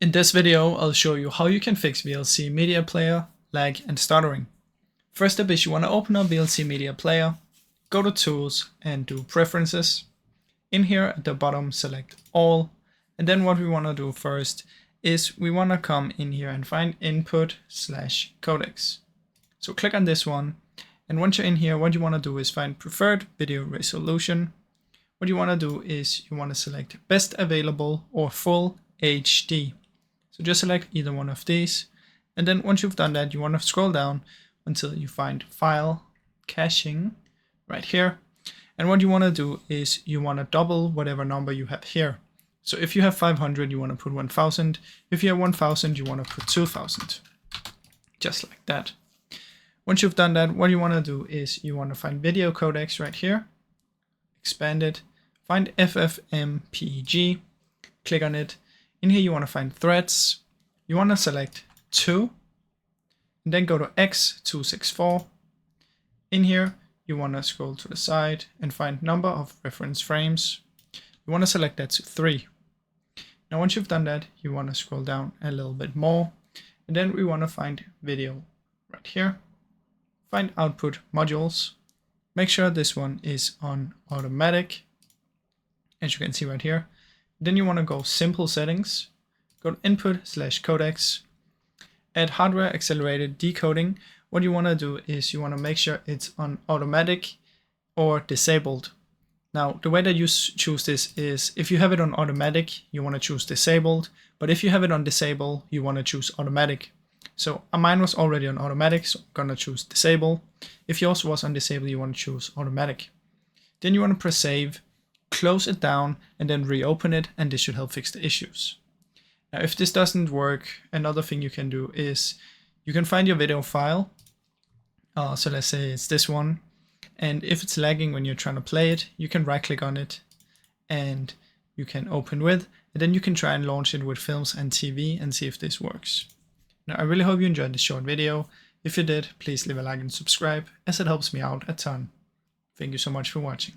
In this video, I'll show you how you can fix VLC Media Player, lag and stuttering. First step is you want to open up VLC Media Player, go to Tools and do Preferences. In here at the bottom, select All. And then what we want to do first is we want to come in here and find Input/Codecs. So click on this one. And once you're in here, what you want to do is find Preferred Video Resolution. What you want to do is you want to select Best Available or Full HD. So just select either one of these. And then once you've done that, you want to scroll down until you find File, Caching right here. And what you want to do is you want to double whatever number you have here. So if you have 500, you want to put 1000. If you have 1000, you want to put 2000. Just like that. Once you've done that, what you want to do is you want to find video codecs right here. Expand it. Find FFmpeg. Click on it. In here, you want to find threads. You want to select 2. And then go to X264. In here, you want to scroll to the side and find number of reference frames. You want to select that to 3. Now, once you've done that, you want to scroll down a little bit more. And then we want to find video right here. Find output modules. Make sure this one is on automatic, as you can see right here. Then you want to go simple settings, go to Input/Codecs, add hardware accelerated decoding. What you want to do is you want to make sure it's on automatic or disabled. Now, the way that you choose this is if you have it on automatic, you want to choose disabled, but if you have it on disable, you want to choose automatic. So mine was already on automatic, so I'm gonna choose disable. If yours was on disable, you want to choose automatic. Then you want to press save, close it down, and then reopen it, and this should help fix the issues. Now, if this doesn't work, another thing you can do is you can find your video file. So let's say it's this one, and if it's lagging when you're trying to play it, you can right click on it and you can open with, and then you can try and launch it with Films and TV and see if this works. Now, I really hope you enjoyed this short video. If you did, please leave a like and subscribe, as it helps me out a ton. Thank you so much for watching.